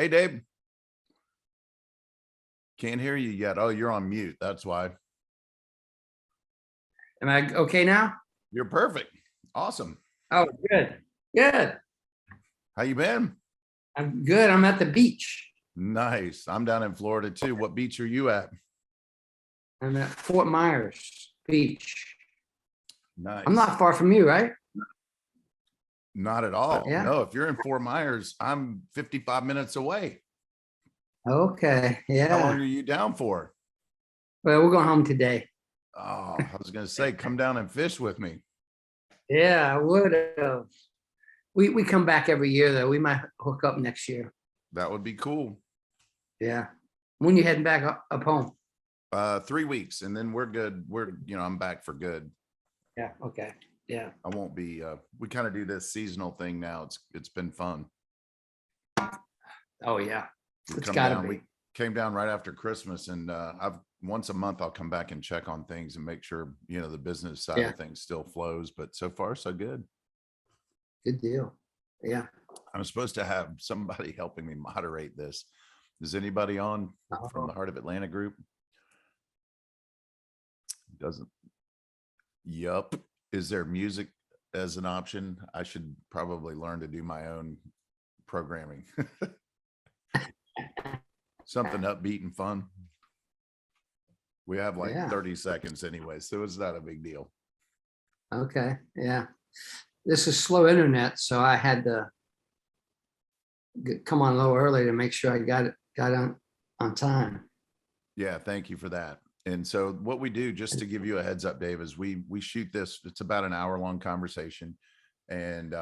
Hey, Dave. Can't hear you yet. Oh, you're on mute. That's why. Am I okay now? You're perfect. Awesome. Oh, good. Good. How you been? I'm good. I'm at the beach. Nice. I'm down in Florida too. What beach are you at? I'm at Fort Myers Beach. Nice. I'm not far from you, right? Not at all. Yeah. No, if you're in Fort Myers, I'm 55 minutes away. Okay. How long Yeah. are you down for? Well, we're going home today. Oh, I was going to say, come down and fish with me. Yeah, I would have. We come back every year though. We might hook up next year. That would be cool. Yeah. When you heading back up home? 3 weeks and then we're good. I'm back for good. Yeah. Okay. Yeah. I won't be, we kind of do this seasonal thing now. It's been fun. Oh yeah. We It's come gotta down. be. We came down right after Christmas, and I've once a month I'll come back and check on things and make sure the business side Yeah. of things still flows. But so far, so good. Good deal. Yeah. I'm supposed to have somebody helping me moderate this. Is anybody on from the Heart of Atlanta group? Doesn't. Yup. Is there music as an option? I should probably learn to do my own programming. Something upbeat and fun. We have like Yeah. 30 seconds anyway, so it's not a big deal. Okay. Yeah. This is slow internet, so I had to come on a little early to make sure I got on time. Yeah, thank you for that. And so what we do, just to give you a heads up, Dave, is we shoot this. It's about an hour-long conversation, and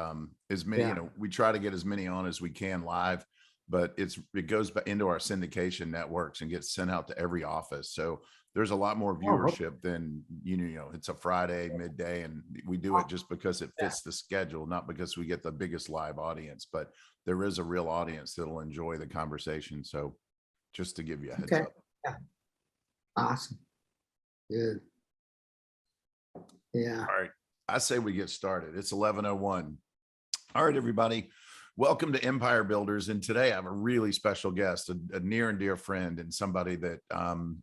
as many, Yeah. we try to get as many on as we can live, but it goes into our syndication networks and gets sent out to every office. So there's a lot more viewership than it's a Friday midday, and we do it just because it fits the schedule, not because we get the biggest live audience, but there is a real audience that'll enjoy the conversation. So just to give you a heads up. Yeah. Awesome. Good. Yeah. All right. I say we get started. It's 11:01. All right, everybody. Welcome to Empire Builders. And today I have a really special guest, a near and dear friend, and somebody that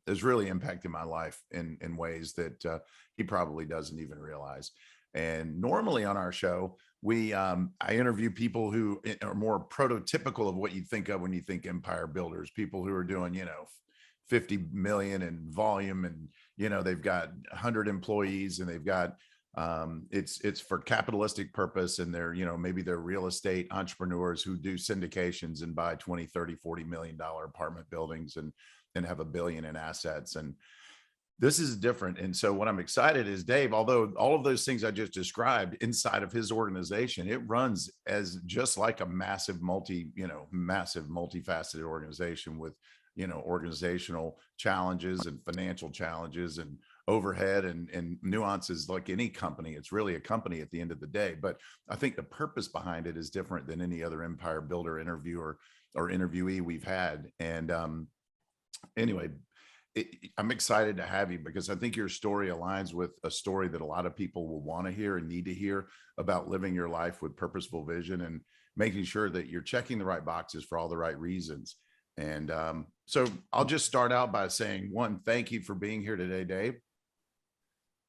has really impacted my life in ways that he probably doesn't even realize. And normally on our show, I interview people who are more prototypical of what you think of when you think Empire Builders, people who are doing, 50 million in volume, and they've got 100 employees, and they've got it's for capitalistic purpose, and they're maybe they're real estate entrepreneurs who do syndications and buy 20, 30, 40 million dollar apartment buildings and have $1 billion in assets. And this is different. And so what I'm excited is Dave, although all of those things I just described inside of his organization, it runs as just like a massive multifaceted organization with organizational challenges and financial challenges and overhead and nuances. Like any company, it's really a company at the end of the day. But I think the purpose behind it is different than any other Empire Builder interview or interviewee we've had. And anyway, I'm excited to have you because I think your story aligns with a story that a lot of people will want to hear and need to hear about living your life with purposeful vision and making sure that you're checking the right boxes for all the right reasons. And so I'll just start out by saying, one, thank you for being here today, Dave.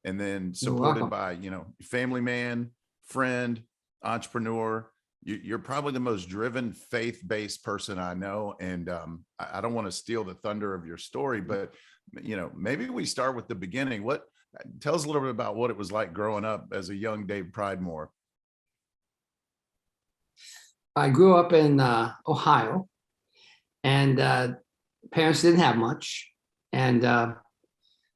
And then supported by, family man, friend, entrepreneur. You're probably the most driven, faith-based person I know. And I don't want to steal the thunder of your story, but, maybe we start with the beginning. Tell us a little bit about what it was like growing up as a young Dave Pridemore. I grew up in Ohio, and parents didn't have much. And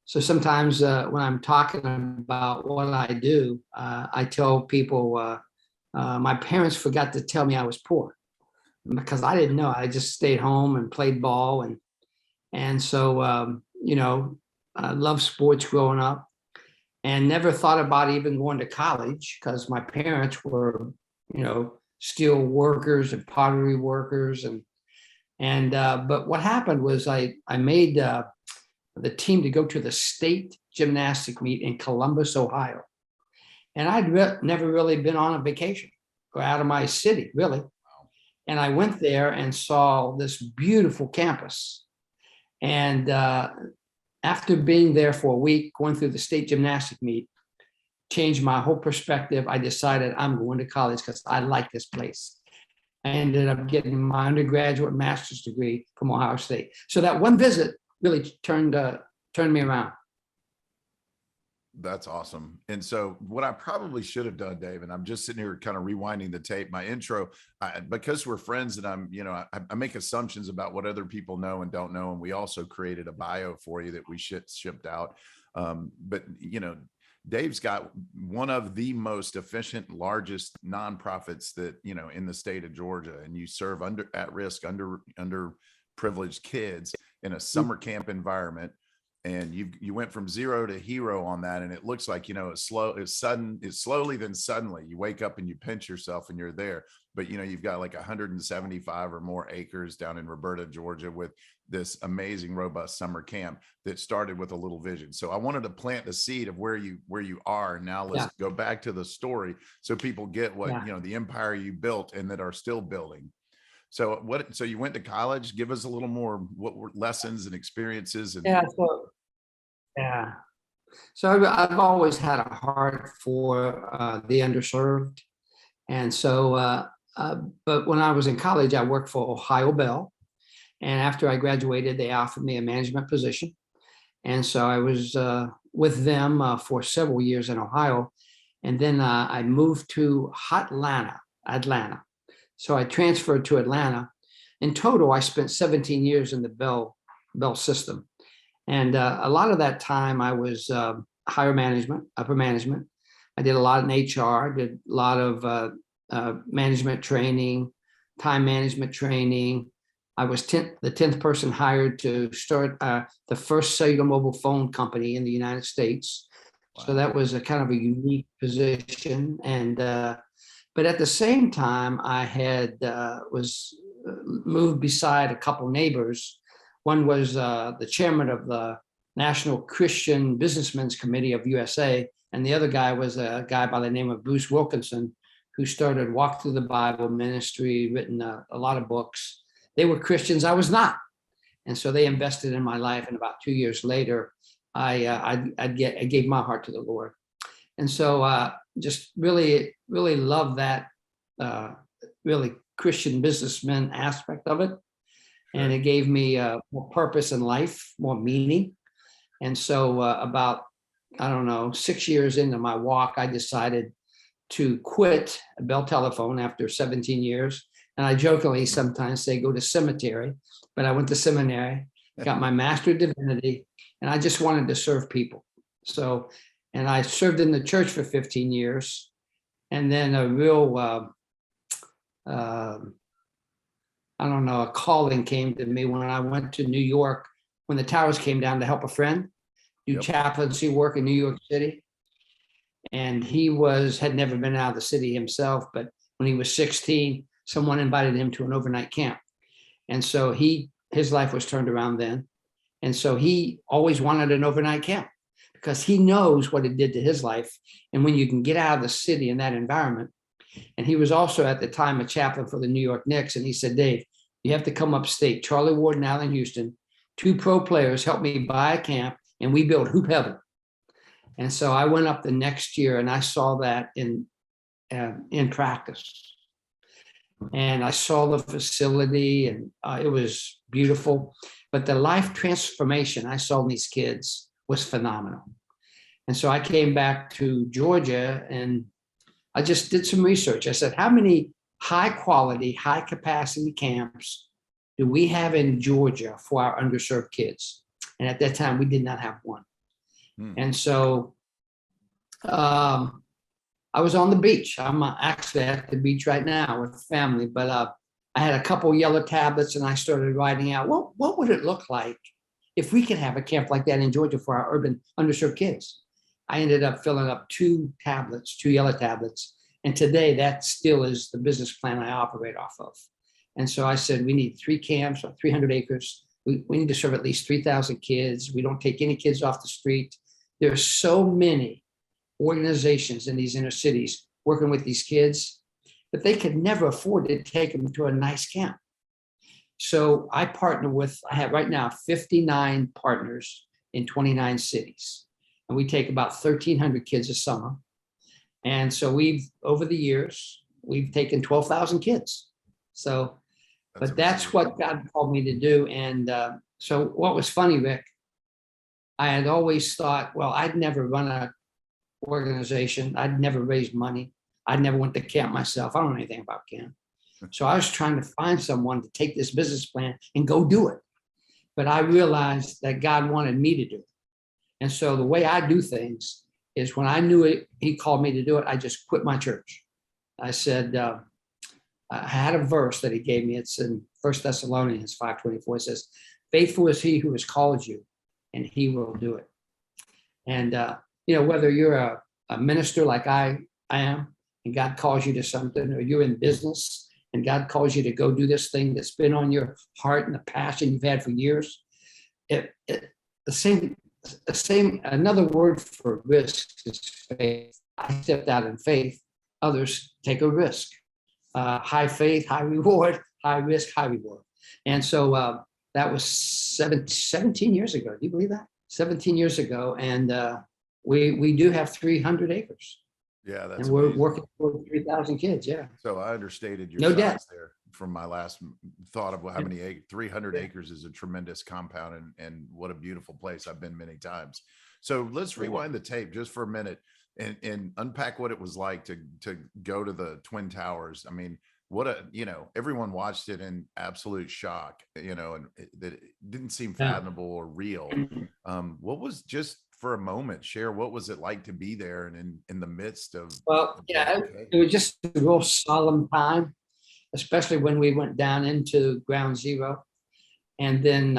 so sometimes when I'm talking about what I do, I tell people my parents forgot to tell me I was poor because I didn't know. I just stayed home and played ball. And so, I loved sports growing up and never thought about even going to college because my parents were, steel workers and pottery workers. But what happened was I made the team to go to the state gymnastic meet in Columbus, Ohio. And I'd never really been on a vacation or out of my city, really. And I went there and saw this beautiful campus. And after being there for a week, going through the state gymnastic meet, changed my whole perspective. I decided I'm going to college because I like this place. I ended up getting my undergraduate master's degree from Ohio State. So that one visit really turned me around. That's awesome. And so what I probably should have done, Dave, and I'm just sitting here kind of rewinding the tape, my intro, because we're friends and I'm, I make assumptions about what other people know and don't know. And we also created a bio for you that we shipped out. But, Dave's got one of the most efficient, largest nonprofits that, in the state of Georgia, and you serve at-risk, underprivileged kids in a summer camp environment. And you went from zero to hero on that. And it looks like, it's slowly, then suddenly you wake up and you pinch yourself and you're there. But, you've got like 175 or more acres down in Roberta, Georgia, with this amazing, robust summer camp that started with a little vision. So I wanted to plant the seed of where you are. Now let's go back to the story so people get what, the empire you built and that are still building. So so you went to college. Give us a little more, what were lessons and experiences? And So I've always had a heart for the underserved. And so, but when I was in college, I worked for Ohio Bell. And after I graduated, they offered me a management position. And so I was with them for several years in Ohio. And then I moved to Atlanta. So I transferred to Atlanta. In total, I spent 17 years in the Bell system. And a lot of that time I was higher management, upper management. I did a lot in HR, did a lot of management training, time management training. I was the 10th person hired to start the first cellular mobile phone company in the United States. Wow. So that was a kind of a unique position. And but at the same time, I had was moved beside a couple neighbors. One was the chairman of the National Christian Businessmen's Committee of USA, and the other guy was a guy by the name of Bruce Wilkinson, who started Walk Through the Bible ministry, written a lot of books. They were Christians, I was not, and so they invested in my life. And about 2 years later, I gave my heart to the Lord, and so just really love that really Christian businessman aspect of it. And it gave me more purpose in life, more meaning. And so about, 6 years into my walk, I decided to quit Bell Telephone after 17 years. And I jokingly sometimes say, go to cemetery, but I went to seminary, got my Master of Divinity, and I just wanted to serve people. So, and I served in the church for 15 years. And then a real, a calling came to me when I went to New York, when the towers came down to help a friend do chaplaincy work in New York City. And he had never been out of the city himself, but when he was 16, someone invited him to an overnight camp. And so his life was turned around then. And so he always wanted an overnight camp because he knows what it did to his life. And when you can get out of the city in that environment. And he was also at the time a chaplain for the New York Knicks. And he said, Dave, you have to come upstate. Charlie Ward and Allen Houston, 2 pro players, helped me buy a camp, and we built Hoop Heaven. And so I went up the next year and I saw that in practice. And I saw the facility, and it was beautiful. But the life transformation I saw in these kids was phenomenal. And so I came back to Georgia and I just did some research. I said, how many high quality, high capacity camps do we have in Georgia for our underserved kids? And at that time, we did not have one. And so I was on the beach. I'm actually at the beach right now with family, but I had a couple yellow tablets and I started writing out, what would it look like if we could have a camp like that in Georgia for our urban underserved kids? I ended up filling up 2 yellow tablets. And today that still is the business plan I operate off of. And so I said, we need 3 camps on 300 acres. We need to serve at least 3,000 kids. We don't take any kids off the street. There are so many organizations in these inner cities working with these kids. but they could never afford to take them to a nice camp. So I partner with, I have right now 59 partners in 29 cities. And we take about 1,300 kids a summer. And so over the years, we've taken 12,000 kids. So, but that's what God called me to do. And so what was funny, Rick, I had always thought, well, I'd never run an organization. I'd never raised money. I never went to camp myself. I don't know anything about camp. So I was trying to find someone to take this business plan and go do it. But I realized that God wanted me to do it. And so the way I do things is when I knew it, he called me to do it, I just quit my church. I said, I had a verse that he gave me. It's in 1 Thessalonians 5:24. It says, faithful is he who has called you, and he will do it. And, whether you're a minister like I am, and God calls you to something, or you're in business and God calls you to go do this thing that's been on your heart and the passion you've had for years, another word for risk is faith. I stepped out in faith. Others take a risk. High faith, high reward, high risk, high reward. And so that was 17 years ago. Do you believe that? 17 years ago. And we do have 300 acres. Yeah, that's and we're amazing. working for 3,000 kids. Yeah. So I understated your No size debt. there from my last thought of how many acres. 300 acres is a tremendous compound, and what a beautiful place. I've been many times. So let's rewind the tape just for a minute and unpack what it was like to go to the Twin Towers. I mean, everyone watched it in absolute shock, and that it didn't seem fathomable or real. What was, just for a moment, share what was it like to be there and in the midst of? Well, yeah, it was just a real solemn time, especially when we went down into ground zero. And then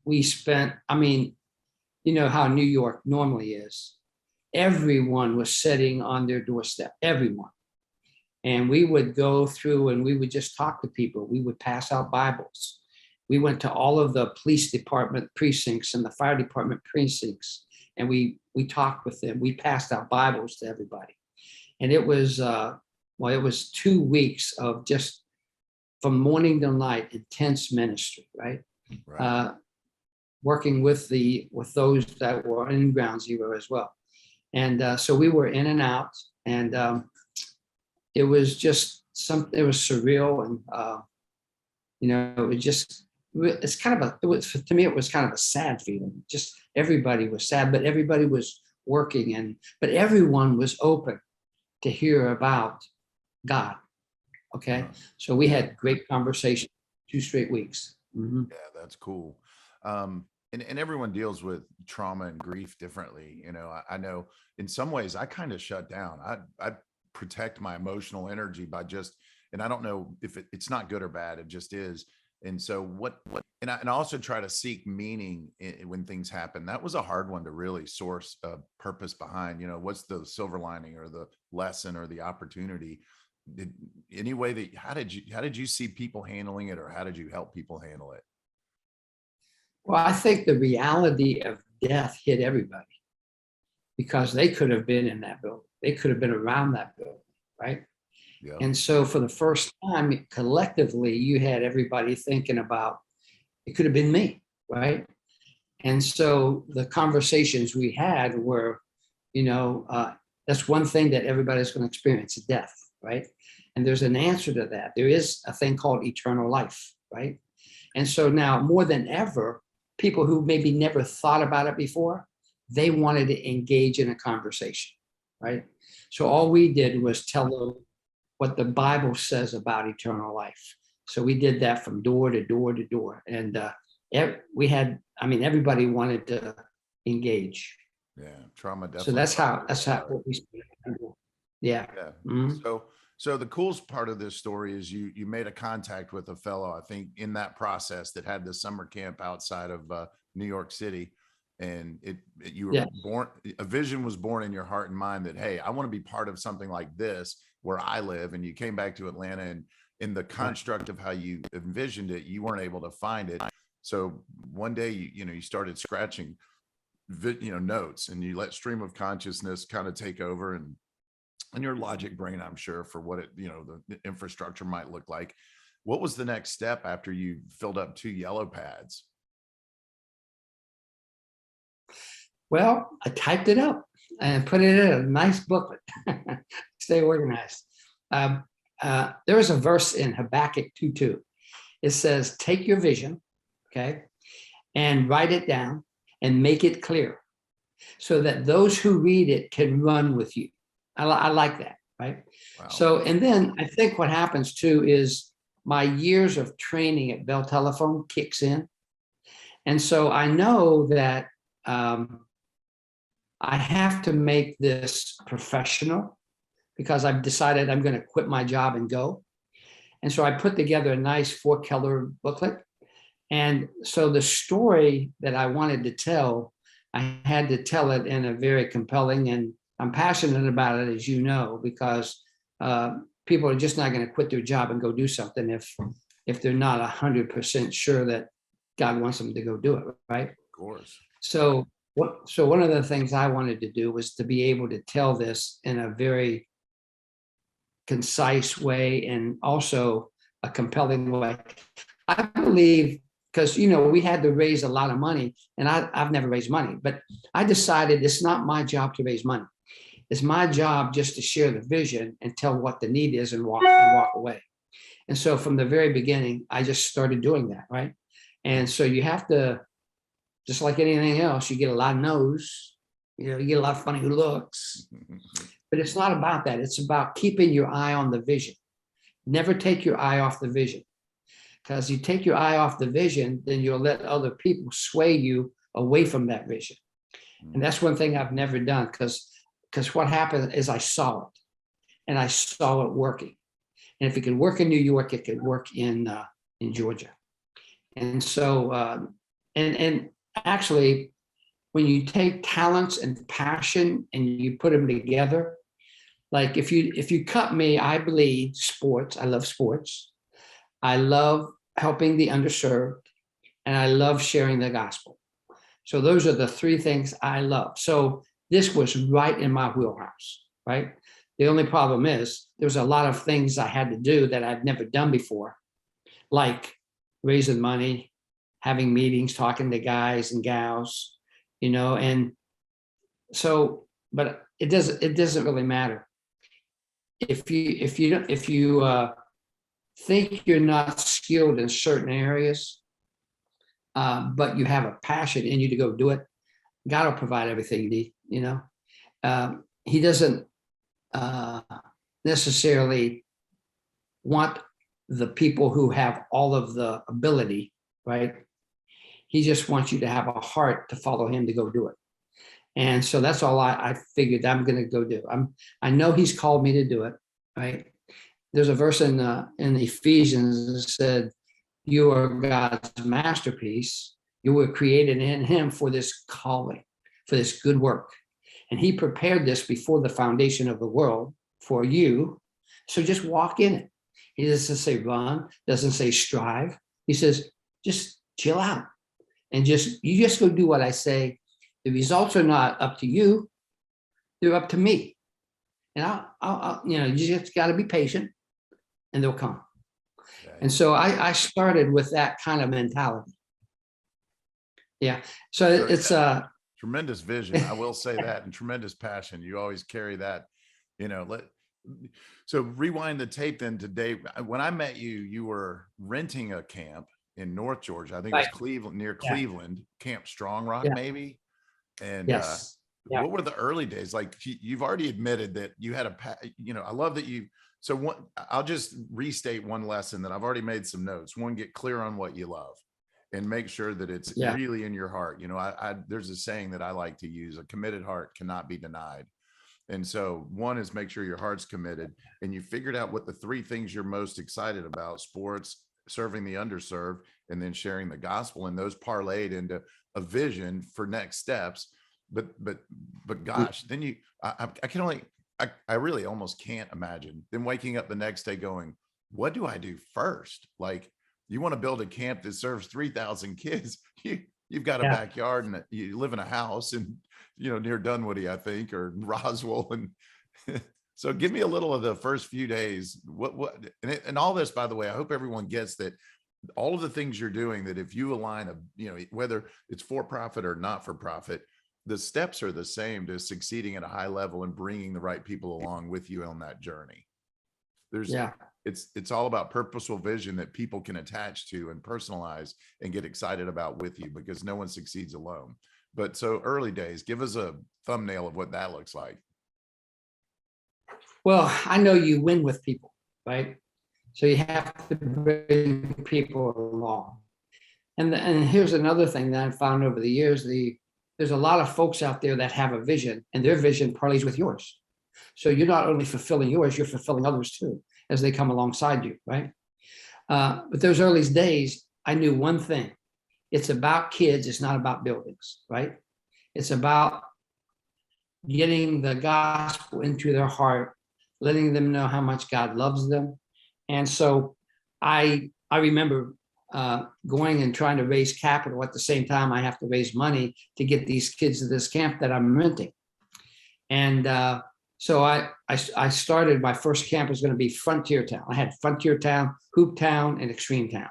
we spent, you know how New York normally is. Everyone was sitting on their doorstep, everyone. And we would go through and we would just talk to people. We would pass out Bibles. We went to all of the police department precincts and the fire department precincts, and we talked with them. We passed out Bibles to everybody. And it was, it was 2 weeks of just from morning till night, intense ministry, right? Right. Working with those that were in ground zero as well. And so we were in and out, and it was just it was surreal. And, it was just, to me, it was kind of a sad feeling. Just everybody was sad, but everybody was working, but everyone was open to hear about God. Okay. So we had great conversation 2 straight weeks. Mm-hmm. Yeah, that's cool. And everyone deals with trauma and grief differently. I know in some ways I kind of shut down. I protect my emotional energy by and I don't know if it's not good or bad. It just is. And so and I also try to seek meaning when things happen. That was a hard one to really source a purpose behind, what's the silver lining or the lesson or the opportunity. How did you see people handling it, or how did you help people handle it? Well, I think the reality of death hit everybody, because they could have been in that building. They could have been around that building, right? Yeah. And so for the first time, collectively, you had everybody thinking about, it could have been me, right? And so the conversations we had were, that's one thing that everybody's going to experience, death, right? And there's an answer to that. There is a thing called eternal life, right? And so now more than ever, people who maybe never thought about it before, they wanted to engage in a conversation, right? So all we did was tell them what the Bible says about eternal life. So we did that from door to door to door. And everybody wanted to engage. Yeah, trauma definitely. So that's how we speak. Yeah. Mm-hmm. So the coolest part of this story is you made a contact with a fellow, I think, in that process, that had the summer camp outside of New York City. And you were born, a vision was born in your heart and mind that, hey, I want to be part of something like this where I live. And you came back to Atlanta, and in the construct of how you envisioned it, you weren't able to find it. So one day, you started scratching, notes, and you let stream of consciousness kind of take over. And and your logic brain, I'm sure, for what it, the infrastructure might look like. What was the next step after you filled up 2 yellow pads? Well, I typed it up and put it in a nice booklet. Stay organized. There is a verse in Habakkuk 2:2. It says, take your vision, okay, and write it down and make it clear so that those who read it can run with you. I like that, right? Wow. So, and then I think what happens too is my years of training at Bell Telephone kicks in. And so I know that I have to make this professional because I've decided I'm going to quit my job and go. And so I put together a nice 4-color booklet. And so the story that I wanted to tell, I had to tell it in a very compelling, and I'm passionate about it, as you know, because people are just not going to quit their job and go do something if they're not 100% sure that God wants them to go do it, right? Of course. So one of the things I wanted to do was to be able to tell this in a very concise way and also a compelling way. I believe, because we had to raise a lot of money, and I've never raised money, but I decided it's not my job to raise money. It's my job just to share the vision and tell what the need is and walk away. And so from the very beginning, I just started doing that, right? And so you have to, just like anything else, you get a lot of no's, you get a lot of funny looks, but it's not about that. It's about keeping your eye on the vision. Never take your eye off the vision, because you take your eye off the vision, then you'll let other people sway you away from that vision. And that's one thing I've never done, because what happened is I saw it, and I saw it working. And if it could work in New York, it could work in Georgia. And so, and actually, when you take talents and passion and you put them together, like if you cut me, I bleed sports. I love sports. I love helping the underserved, and I love sharing the gospel. So those are the 3 things I love. So this was right in my wheelhouse, right? The only problem is there's a lot of things I had to do that I'd never done before, like raising money, having meetings, talking to guys and gals, and so, but it doesn't really matter. If you think you're not skilled in certain areas, but you have a passion in you to go do it, God will provide everything you need. He doesn't necessarily want the people who have all of the ability, right? He just wants you to have a heart to follow him to go do it. And so that's all I figured I'm going to go do. I know he's called me to do it, right? There's a verse in Ephesians that said, you are God's masterpiece. You were created in him for this calling, for this good work. And he prepared this before the foundation of the world for you. So just walk in it. He doesn't say run, doesn't say strive. He says, just chill out and you just go do what I say. The results are not up to you. They're up to me. And I'll you just got to be patient and they'll come. Okay. And so I started with that kind of mentality. Yeah. So it's a tremendous vision. I will say that, and tremendous passion. You always carry that, so rewind the tape then to Dave. When I met you, you were renting a camp in North Georgia. I think it was Cleveland, near Cleveland, Camp Strong Rock, maybe. And yes. What were the early days like? You've already admitted that you had I love that you. So I'll just restate one lesson that I've already made some notes. One, get clear on what you love and make sure that it's really in your heart. There's a saying that I like to use: a committed heart cannot be denied. And so one is make sure your heart's committed, and you figured out what the 3 things you're most excited about: sports, serving the underserved, and then sharing the gospel. And those parlayed into a vision for next steps. But gosh, then I really almost can't imagine then waking up the next day going, what do I do first? Like, you want to build a camp that serves 3,000 kids. You've got a backyard and you live in a house and, near Dunwoody, I think, or Roswell. And So give me a little of the first few days. And all this, by the way, I hope everyone gets that all of the things you're doing, that if you align whether it's for profit or not for profit, the steps are the same to succeeding at a high level and bringing the right people along with you on that journey. Yeah. It's all about purposeful vision that people can attach to and personalize and get excited about with you, because no one succeeds alone. But so early days, give us a thumbnail of what that looks like. Well, I know you win with people, right? So you have to bring people along. And here's another thing that I found over the years, there's a lot of folks out there that have a vision, and their vision parleys with yours. So you're not only fulfilling yours, you're fulfilling others too, as they come alongside you, right? But those early days, I knew one thing. It's about kids, it's not about buildings, right? It's about getting the gospel into their heart, letting them know how much God loves them. And so I remember going and trying to raise capital at the same time I have to raise money to get these kids to this camp that I'm renting. And so I started, my first camp was going to be Frontier Town. I had Frontier Town, Hoop Town, and Extreme Town.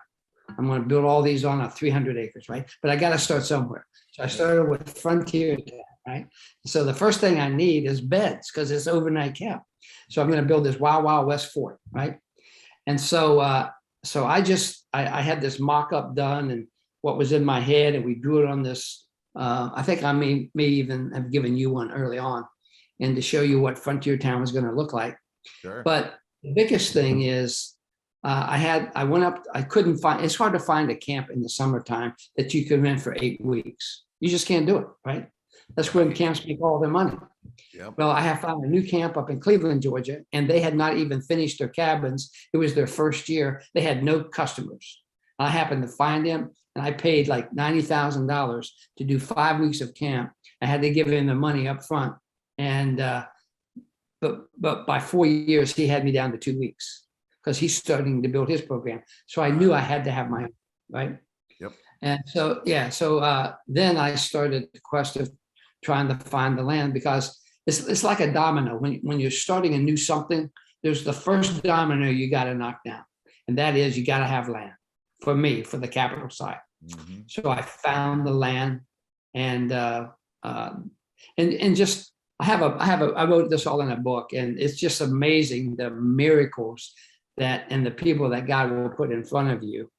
I'm going to build all these on 300 acres, right? But I got to start somewhere. So I started with Frontier Town, right? So the first thing I need is beds, because it's overnight camp. So I'm going to build this Wild Wild West fort, right? And so I had this mock-up done and what was in my head, and we drew it on this. I think I may even have given you one early on, and to show you what Frontier Town was going to look like. Sure. But the biggest thing is I went up, I couldn't find, it's hard to find a camp in the summertime that you can rent for 8 weeks. You just can't do it, right? That's when camps make all their money. Yep. Well, I have found a new camp up in Cleveland, Georgia, and they had not even finished their cabins. It was their first year. They had no customers. I happened to find them, and I paid like $90,000 to do 5 weeks of camp. I had to give him the money up front. And but by 4 years, he had me down to 2 weeks because he's starting to build his program. So I knew I had to have my own, right? Yep. And so, yeah, so then I started the quest of trying to find the land, because it's like a domino. When you're starting a new something, there's the first domino you got to knock down. And that is, you got to have land for me, for the capital side. Mm-hmm. So I found the land, and just, I wrote this all in a book, and it's just amazing the miracles and the people that God will put in front of you.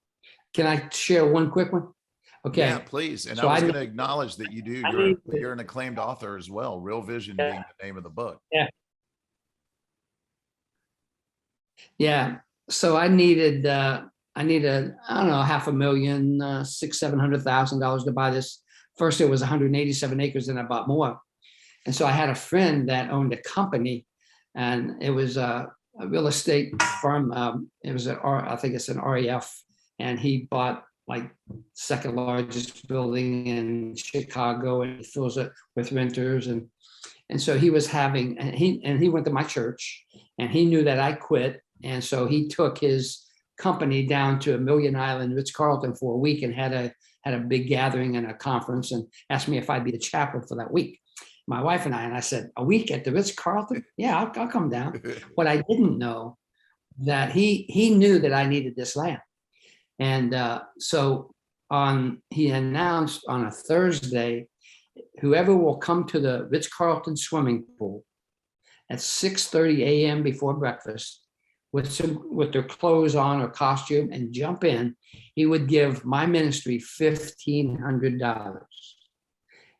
Can I share one quick one? Okay. Yeah, please. And So I was going to acknowledge that you're an acclaimed author as well. Real Vision being the name of the book. Yeah. Yeah. So I needed, I don't know, $500,000, $600,000-$700,000 to buy this. First, it was 187 acres, and I bought more. And so I had a friend that owned a company, and it was a real estate firm. It was I think it's an REF, and he bought like second largest building in Chicago, and he fills it with renters. And so he was having, and he went to my church, and he knew that I quit. And so he took his company down to Million Island, Ritz-Carlton, for a week, and had a big gathering and a conference, and asked me if I'd be the chaplain for that week. My wife and I said, a week at the Ritz-Carlton? Yeah, I'll come down. What I didn't know, that he knew that I needed this land. And so he announced on a Thursday, whoever will come to the Ritz-Carlton swimming pool at 6:30 a.m. before breakfast with their clothes on or costume and jump in, he would give my ministry $1,500.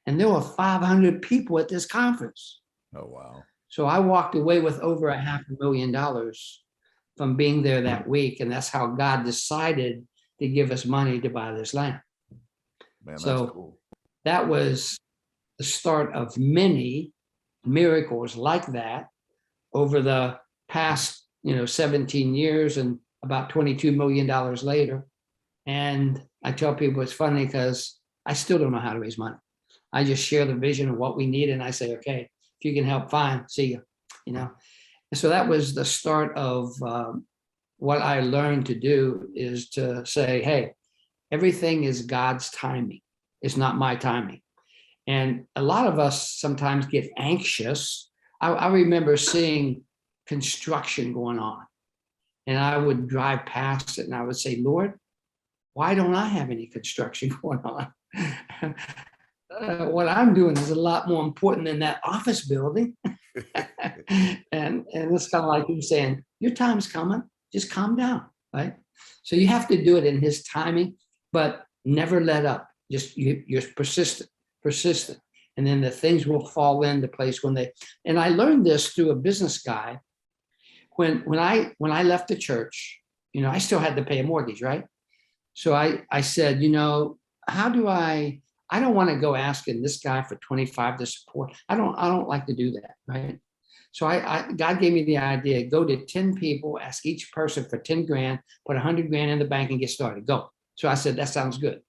And there were 500 people at this conference. Oh, wow. So I walked away with over $500,000 from being there that week. And that's how God decided to give us money to buy this land. Man, that's so cool. That was the start of many miracles like that over the past, 17 years, and about $22 million later. And I tell people it's funny because I still don't know how to raise money. I just share the vision of what we need, and I say, okay, if you can help, fine, see you. And so that was the start of what I learned to do, is to say, hey, everything is God's timing. It's not my timing. And a lot of us sometimes get anxious. I remember seeing construction going on. And I would drive past it and I would say, Lord, why don't I have any construction going on? What I'm doing is a lot more important than that office building. and it's kind of like you saying, your time's coming, just calm down, right? So you have to do it in his timing, but never let up. Just you're persistent. And then the things will fall into place and I learned this through a business guy. When I left the church, I still had to pay a mortgage, right? So I said, how do I don't want to go asking this guy for 25 to support. I don't like to do that, right? So God gave me the idea, go to 10 people, ask each person for 10 grand, put 100 grand in the bank and get started, go. So I said, that sounds good.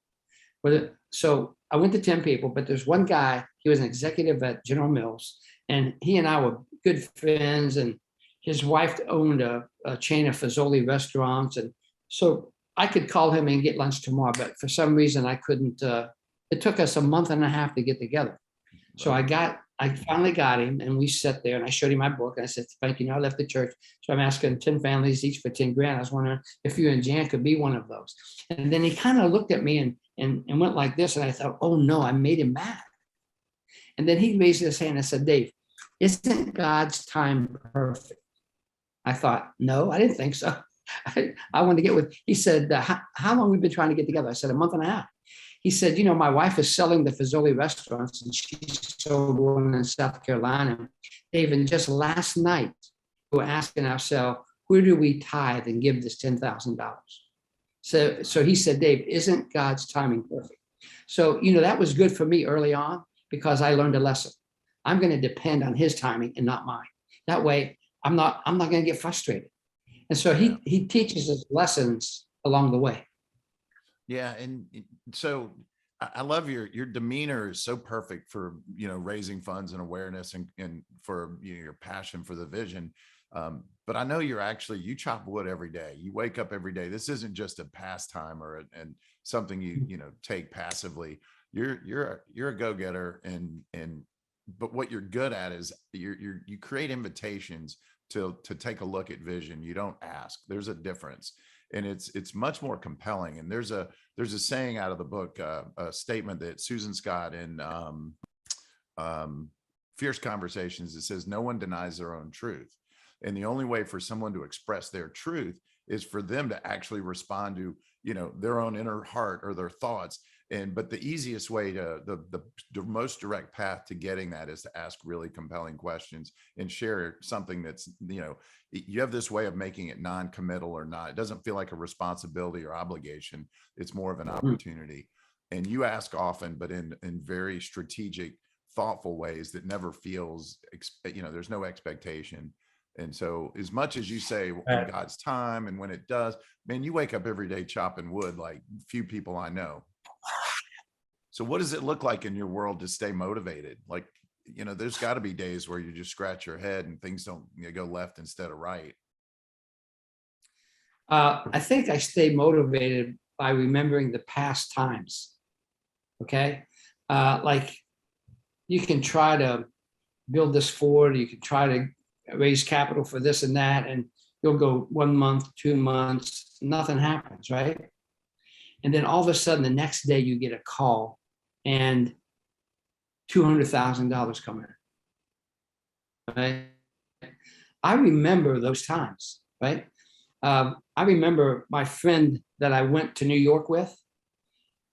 So I went to 10 people, but there's one guy, he was an executive at General Mills, and he and I were good friends, and his wife owned a chain of Fazoli restaurants. And so I could call him and get lunch tomorrow, but for some reason I couldn't, it took us a month and a half to get together. So I finally got him, and we sat there and I showed him my book. And I said, Frank, I left the church. So I'm asking 10 families each for 10 grand. I was wondering if you and Jan could be one of those. And then he kind of looked at me and went like this. And I thought, oh no, I made him mad. And then he raised his hand and said, Dave, isn't God's time perfect? I thought, no, I didn't think so. I wanted to get with, he said, how long have we been trying to get together? I said, a month and a half. He said, my wife is selling the Fazoli restaurants, and she sold one in South Carolina. Dave, and just last night, we were asking ourselves, where do we tithe and give this $10,000? So he said, Dave, isn't God's timing perfect? So, that was good for me early on, because I learned a lesson. I'm going to depend on his timing and not mine. That way, I'm not going to get frustrated. And so he teaches us lessons along the way. Yeah. And so I love your demeanor is so perfect for, raising funds and awareness and for your passion for the vision. But I know you chop wood every day. You wake up every day. This isn't just a pastime and something you take passively. You're a go-getter but what you're good at is you create invitations to take a look at vision. You don't ask. There's a difference. And it's much more compelling. And there's a saying out of the book, a statement that Susan Scott in Fierce Conversations, it says, no one denies their own truth. And the only way for someone to express their truth is for them to actually respond to, their own inner heart or their thoughts. But the easiest way the most direct path to getting that is to ask really compelling questions and share something that's, you have this way of making it non-committal or not. It doesn't feel like a responsibility or obligation. It's more of an opportunity. And you ask often, but in very strategic, thoughtful ways that never feels, there's no expectation. And so as much as you say in God's time and when it does, man, you wake up every day chopping wood like few people I know. So what does it look like in your world to stay motivated? Like, there's got to be days where you just scratch your head and things don't go left instead of right. I think I stay motivated by remembering the past times. Okay. Like you can try to build this forward. You can try to raise capital for this and that, and you'll go 1 month, 2 months, nothing happens, right? And then all of a sudden, the next day you get a call and $200,000 come in, right? I remember those times, right? I remember my friend that I went to New York with,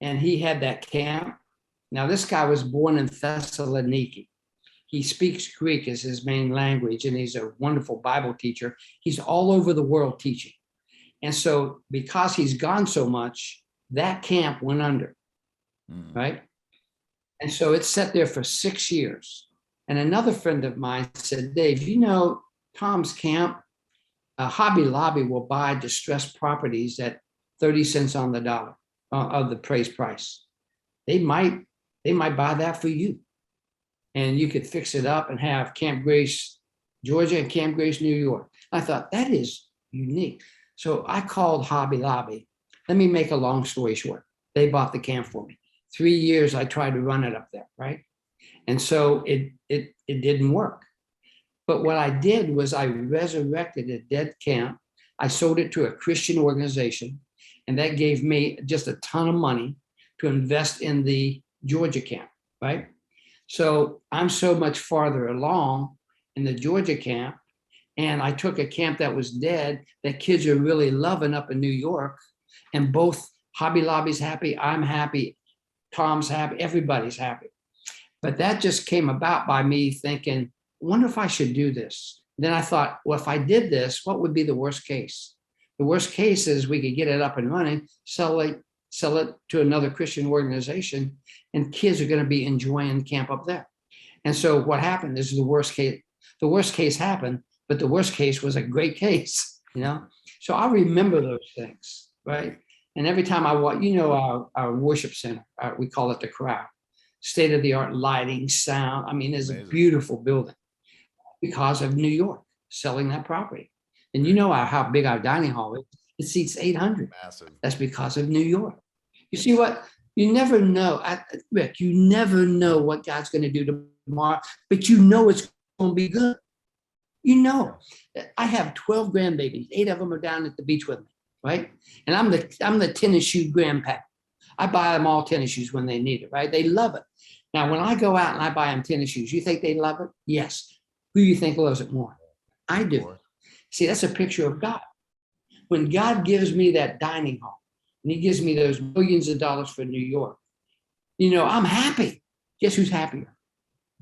and he had that camp. Now, this guy was born in Thessaloniki. He speaks Greek as his main language, and he's a wonderful Bible teacher. He's all over the world teaching. And so because he's gone so much, that camp went under, right? And so it sat there for 6 years. And another friend of mine said, Dave, Tom's camp, Hobby Lobby will buy distressed properties at 30 cents on the dollar of the appraised price. They might buy that for you. And you could fix it up and have Camp Grace, Georgia, and Camp Grace, New York. I thought that is unique. So I called Hobby Lobby. Let me make a long story short. They bought the camp for me. 3 years I tried to run it up there, right? And so it didn't work. But what I did was I resurrected a dead camp. I sold it to a Christian organization, and that gave me just a ton of money to invest in the Georgia camp, right? So I'm so much farther along in the Georgia camp, and I took a camp that was dead that kids are really loving up in New York, and both Hobby Lobby's happy, I'm happy, Tom's happy, everybody's happy. But that just came about by me thinking, I wonder if I should do this. Then I thought, well, if I did this, what would be the worst case? The worst case is we could get it up and running, sell it to another Christian organization, and kids are going to be enjoying camp up there. And so what happened is the worst case happened, but the worst case was a great case, you know? So I remember those things, right? And every time I walk, our worship center, we call it the Corral, state-of-the-art lighting, sound. I mean, it's a beautiful building because of New York selling that property. And you know how big our dining hall is. It seats 800. Massive. That's because of New York. You see what? You never know, Rick, you never know what God's going to do tomorrow, but you know it's going to be good. You know, I have 12 grandbabies. 8 of them are down at the beach with me, right? And I'm the tennis shoe grandpa. I buy them all tennis shoes when they need it, right? They love it. Now, when I go out and I buy them tennis shoes, you think they love it? Yes. Who do you think loves it more? I do. See, that's a picture of God. When God gives me that dining hall and he gives me those millions of dollars for New York, I'm happy. Guess who's happier?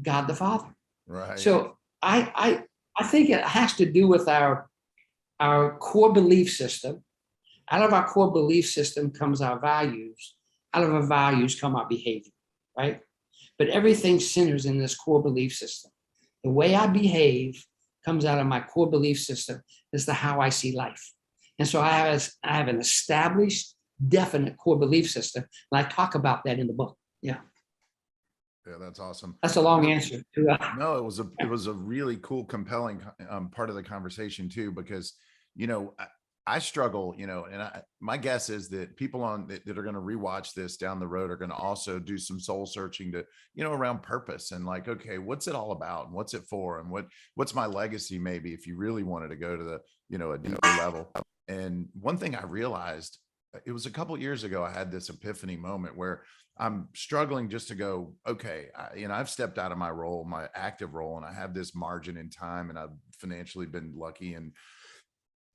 God the Father. Right. So I think it has to do with our core belief system. Out of our core belief system comes our values. Out of our values come our behavior, right? But everything centers in this core belief system. The way I behave comes out of my core belief system as to how I see life. And so I have an established, definite core belief system. And I talk about that in the book. Yeah. Yeah, that's awesome. That's a long answer. No, it was a really cool, compelling part of the conversation too, because, I struggle, and my guess is that people that are going to rewatch this down the road are going to also do some soul searching to, around purpose and like, okay, what's it all about and what's it for? And what's my legacy? Maybe if you really wanted to go to the, a deeper level. And one thing I realized, it was a couple of years ago, I had this epiphany moment where I'm struggling just to go, okay, I've stepped out of my role, my active role, and I have this margin in time, and I've financially been lucky and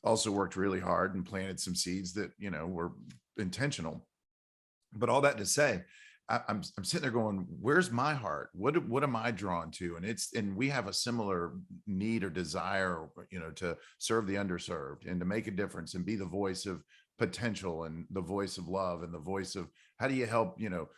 also worked really hard and planted some seeds that, were intentional. But all that to say, I'm sitting there going, where's my heart? What am I drawn to? And we have a similar need or desire, to serve the underserved and to make a difference and be the voice of potential and the voice of love and the voice of how do you help,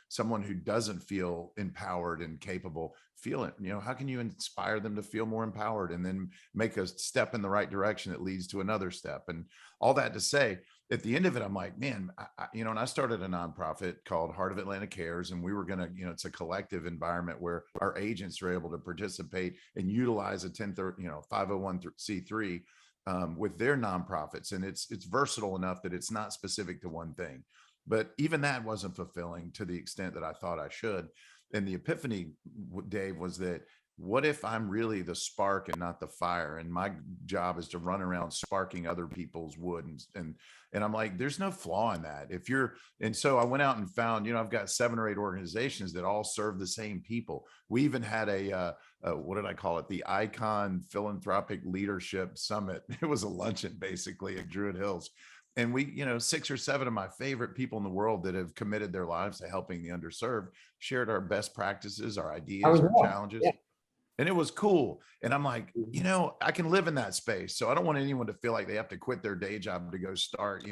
someone who doesn't feel empowered and capable feel it? How can you inspire them to feel more empowered and then make a step in the right direction that leads to another step? And all that to say, at the end of it, I'm like, man, and I started a nonprofit called Heart of Atlanta Cares, and we were going to, it's a collective environment where our agents are able to participate and utilize a 501c3 with their nonprofits. And it's versatile enough that it's not specific to one thing. But even that wasn't fulfilling to the extent that I thought I should. And the epiphany, Dave, was that what if I'm really the spark and not the fire? And my job is to run around sparking other people's wood. And I'm like, there's no flaw in that. And so I went out and found, I've got 7 or 8 organizations that all serve the same people. We even had what did I call it? The Icon Philanthropic Leadership Summit. It was a luncheon basically at Druid Hills. And we, 6 or 7 of my favorite people in the world that have committed their lives to helping the underserved shared our best practices, our ideas, our challenges. Yeah. And it was cool. And I'm like, I can live in that space. So I don't want anyone to feel like they have to quit their day job to go start,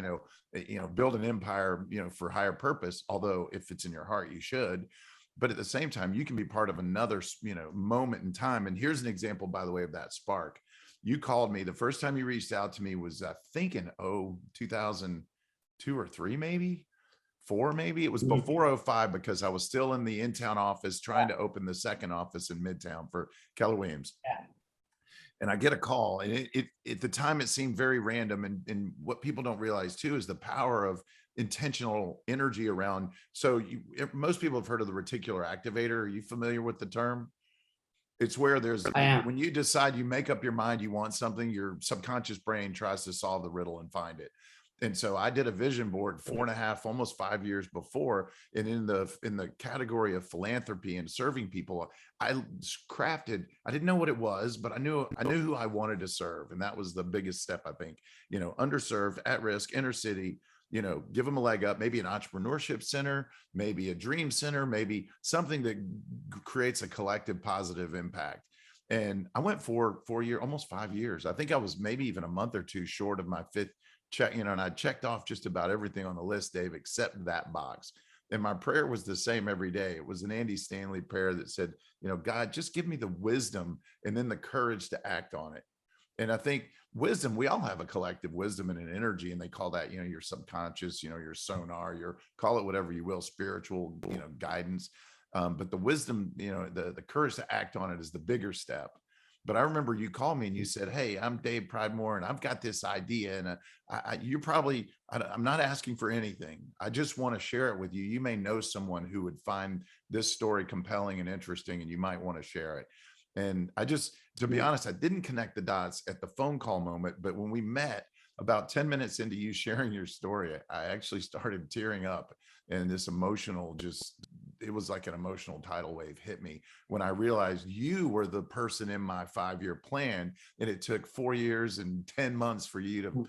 build an empire, for higher purpose. Although if it's in your heart, you should. But at the same time, you can be part of another, moment in time. And here's an example, by the way, of that spark. You called me. The first time you reached out to me was, I think, in 2002 or 3, maybe 4, maybe. It was before 05 because I was still in the in-town office trying to open the second office in Midtown for Keller Williams. Yeah. And I get a call, and it at the time it seemed very random. And what people don't realize too is the power of intentional energy around. So most people have heard of the reticular activator. Are you familiar with the term? It's where there's, I am. when you decide, you make up your mind, you want something, your subconscious brain tries to solve the riddle and find it. And so I did a vision board 4.5, almost 5 years before. And in the category of philanthropy and serving people, I crafted, I didn't know what it was, but I knew who I wanted to serve. And that was the biggest step, I think, underserved, at risk, inner city, give them a leg up, maybe an entrepreneurship center, maybe a dream center, maybe something that creates a collective positive impact. And I went for 4 years, almost 5 years. I think I was maybe even a month or two short of my fifth check, and I checked off just about everything on the list, Dave, except that box. And my prayer was the same every day. It was an Andy Stanley prayer that said, God, just give me the wisdom and then the courage to act on it. And I think wisdom, we all have a collective wisdom and an energy, and they call that, your subconscious, your sonar, call it whatever you will, spiritual, guidance. But the wisdom, the courage to act on it is the bigger step. But I remember you called me and you said, hey, I'm Dave Pridemore and I've got this idea. And I'm not asking for anything. I just want to share it with you. You may know someone who would find this story compelling and interesting, and you might want to share it. And to be honest, I didn't connect the dots at the phone call moment, but when we met about 10 minutes into you sharing your story, I actually started tearing up, and this emotional, it was like an emotional tidal wave hit me when I realized you were the person in my 5-year plan. And it took 4 years and 10 months for you to,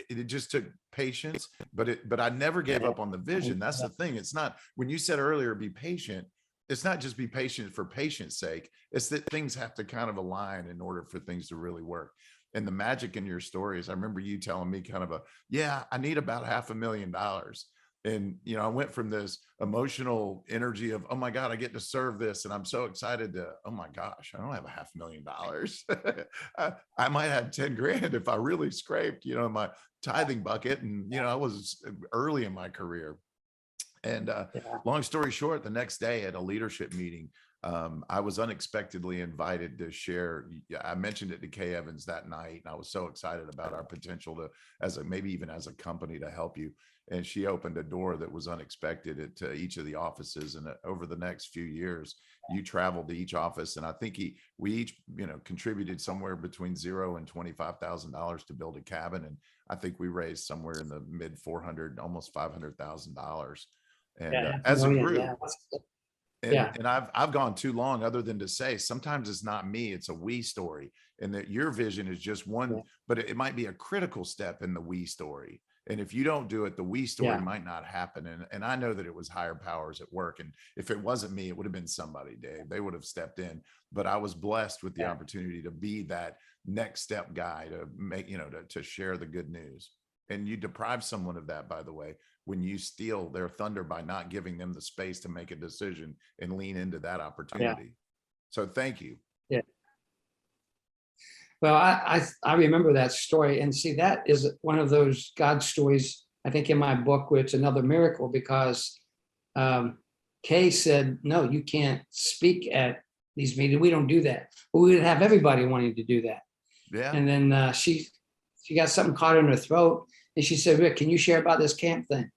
it just took patience, but I never gave up on the vision. That's the thing. It's not, when you said earlier, be patient, it's not just be patient for patience sake. It's that things have to kind of align in order for things to really work. And the magic in your story is, I remember you telling me kind of I need about $500,000. And, I went from this emotional energy of, oh my God, I get to serve this. And I'm so excited to, oh my gosh, I don't have $500,000. I might have 10 grand if I really scraped, my tithing bucket. And, I was early in my career. And long story short, the next day at a leadership meeting, I was unexpectedly invited to share. I mentioned it to Kay Evans that night, and I was so excited about our potential to, maybe even as a company, to help you. And she opened a door that was unexpected to each of the offices. And over the next few years, you traveled to each office, and I think we each, contributed somewhere between $0 and $25,000 to build a cabin. And I think we raised somewhere in the mid 400, almost $500,000. And as a group, and I've gone too long other than to say, sometimes it's not me, it's a we story, and that your vision is just one, but it might be a critical step in the we story. And if you don't do it, the we story might not happen. And I know that it was higher powers at work. And if it wasn't me, it would have been somebody, Dave. They would have stepped in. But I was blessed with the opportunity to be that next step guy to make, to share the good news. And you deprive someone of that, by the way, when you steal their thunder by not giving them the space to make a decision and lean into that opportunity. So thank you. Yeah. Well, I remember that story, and see, that is one of those God stories, I think, in my book, where it's another miracle, because Kay said, no, you can't speak at these meetings. We don't do that. But we would have everybody wanting to do that. Yeah. And then she got something caught in her throat, and she said, Rick, can you share about this camp thing?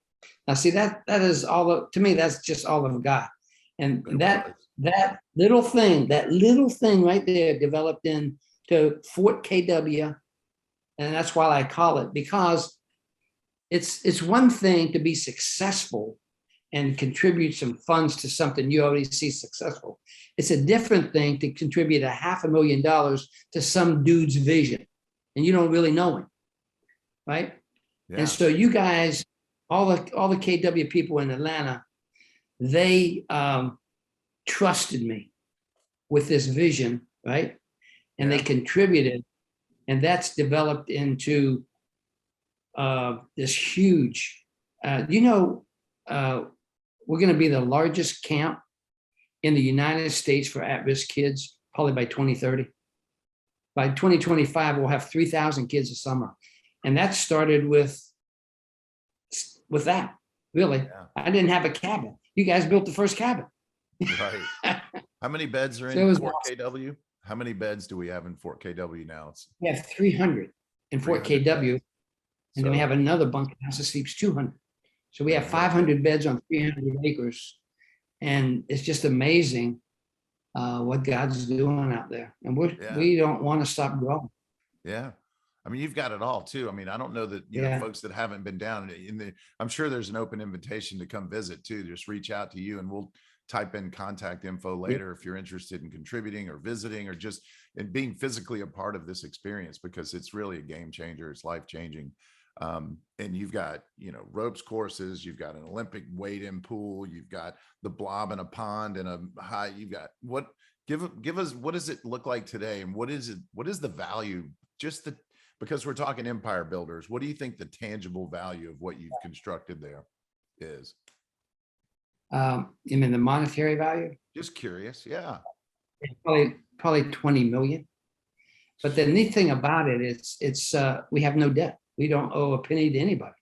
Now, see, that is all to me, that's just all of God. And that little thing right there developed into Fort KW. And that's why I call it, because it's one thing to be successful and contribute some funds to something you already see successful. It's a different thing to contribute $500,000 to some dude's vision, and you don't really know him, right? Yeah. And so you guys, all the KW people in Atlanta, they trusted me with this vision, right? And they contributed, and that's developed into this huge, we're going to be the largest camp in the United States for at-risk kids, probably by 2030. By 2025, we'll have 3,000 kids a summer. And that started with that, really. Yeah. I didn't have a cabin. You guys built the first cabin. Right. How many beds are in Fort KW? How many beds do we have in Fort KW now? We have 300 in Fort KW. And then we have another bunkhouse that sleeps 200. So we have 500 beds on 300 acres. And it's just amazing what God's doing out there, and Yeah. we don't want to stop growing. Yeah. I mean, you've got it all too. I mean, I don't know that, Yeah. folks that haven't been down in the, I'm sure there's an open invitation to come visit too. Just reach out to you and we'll type in contact info Yeah. later if you're interested in contributing or visiting or just in being physically a part of this experience, because it's really a game changer. It's life changing. And you've got, ropes courses, you've got an Olympic weight in pool, you've got the blob in a pond and a high, you've got give us, what does it look like today? And what is the value? Just because we're talking empire builders, what do you think the tangible value of what you've constructed there is? You mean the monetary value? Just curious. Yeah. Probably 20 million. But the neat thing about it is we have no debt. We don't owe a penny to anybody.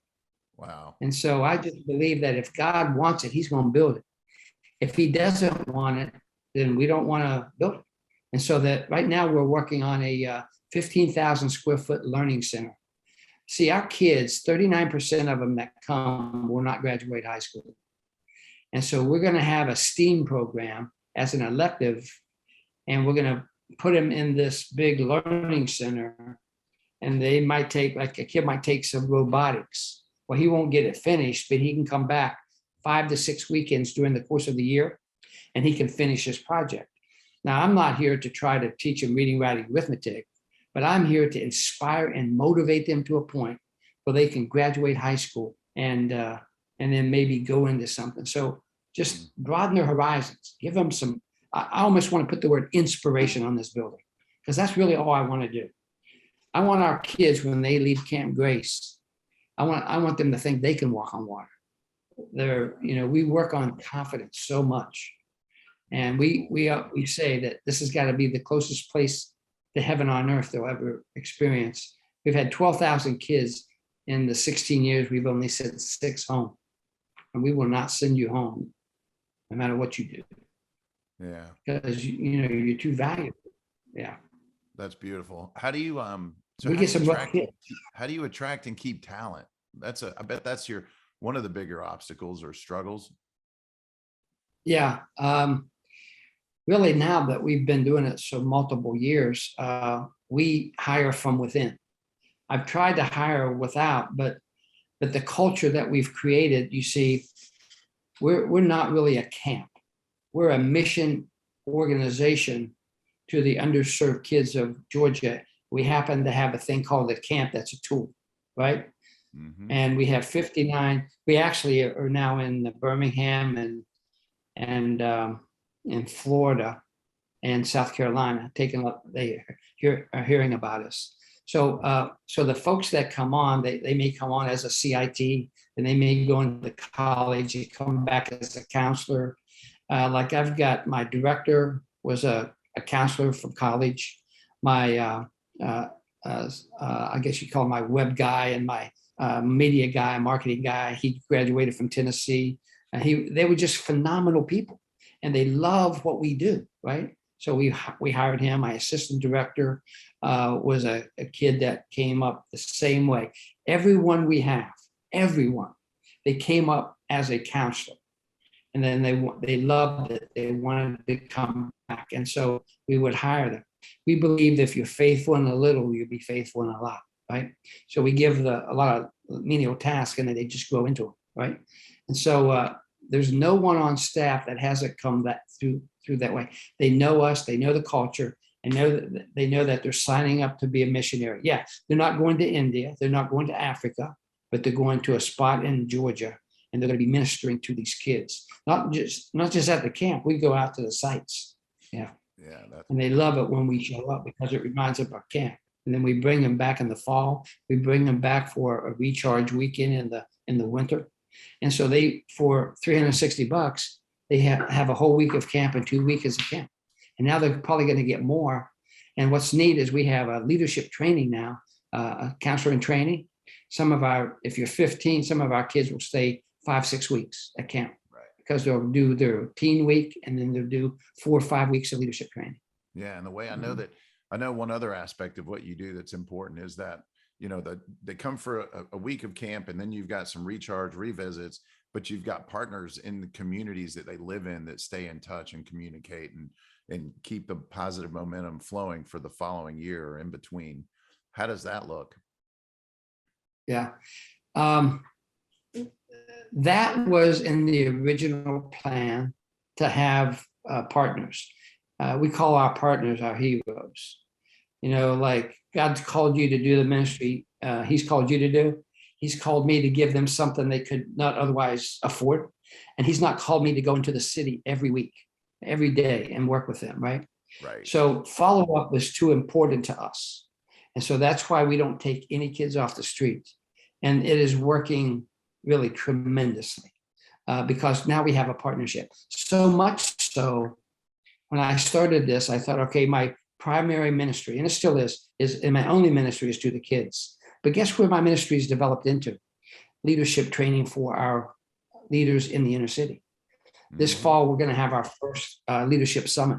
Wow. And so I just believe that if God wants it, he's going to build it. If he doesn't want it, then we don't want to build it. And so that right now we're working on a 15,000 square foot learning center. See, our kids, 39% of them that come will not graduate high school. And so we're going to have a STEAM program as an elective, and we're going to put them in this big learning center. And they might take, like a kid might take some robotics. Well, he won't get it finished, but he can come back 5 to 6 weekends during the course of the year, and he can finish his project. Now, I'm not here to try to teach them reading, writing, arithmetic, but I'm here to inspire and motivate them to a point where they can graduate high school and then maybe go into something. So just broaden their horizons, give them some, I almost want to put the word inspiration on this building, because that's really all I want to do. I want our kids, when they leave Camp Grace, I want them to think they can walk on water. We work on confidence so much. And we say that this has got to be the closest place to heaven on earth they'll ever experience. We've had 12,000 kids in the 16 years. We've only sent 6 home, and we will not send you home no matter what you do. Yeah. Because you're too valuable. Yeah. That's beautiful. How do you, so we how get do you some rough attract, kids. how do you attract and keep talent? I bet that's one of the bigger obstacles or struggles. Yeah. Really, now that we've been doing it so multiple years, we hire from within. I've tried to hire without, but the culture that we've created, you see, we're not really a camp. We're a mission organization to the underserved kids of Georgia. We happen to have a thing called a camp that's a tool, right? Mm-hmm. And we have 59. We actually are now in Birmingham and in Florida and South Carolina, they are hearing about us. So the folks that come on, they may come on as a CIT, and they may go into college and come back as a counselor. Like I've got my director was a counselor from college. My I guess you call my web guy and my media guy, marketing guy. He graduated from Tennessee. They were just phenomenal people, and they love what we do, right? So we hired him. My assistant director was a kid that came up the same way. Everyone we have, they came up as a counselor, and then they loved it. They wanted to come back, and so we would hire them. We believe if you're faithful in a little, you'll be faithful in a lot, right? So we give a lot of menial tasks, and then they just grow into them, right? And so there's no one on staff that hasn't come through that way. They know us, they know the culture, and they know that they're signing up to be a missionary. Yeah, they're not going to India, they're not going to Africa, but they're going to a spot in Georgia, and they're going to be ministering to these kids. Not just at the camp. We go out to the sites. Yeah. Yeah. And they love it when we show up because it reminds them of our camp. And then we bring them back in the fall. We bring them back for a recharge weekend in the winter. And so for $360, they have a whole week of camp and 2 weeks of camp. And now they're probably going to get more. And what's neat is we have a leadership training now, a counselor in training. If you're 15, some of our kids will stay 5-6 weeks at camp. Right. Because they'll do their teen week, and then they'll do 4 or 5 weeks of leadership training. Yeah. And the way I know one other aspect of what you do that's important is that, they come for a week of camp, and then you've got some recharge revisits, but you've got partners in the communities that they live in that stay in touch and communicate. and keep the positive momentum flowing for the following year or in between. How does that look? Yeah. Um, that was in the original plan, to have partners. We call our partners our heroes. Like God's called you to do the ministry he's called you to do. He's called me to give them something they could not otherwise afford. And he's not called me to go into the city every week, every day, and work with them, right? Right. So follow-up was too important to us. And so that's why we don't take any kids off the street. And it is working really tremendously because now we have a partnership. So much so, when I started this, I thought, okay, my primary ministry, and it still is and my only ministry is to the kids. But guess where my ministry is developed into? Leadership training for our leaders in the inner city. This fall, we're going to have our first leadership summit.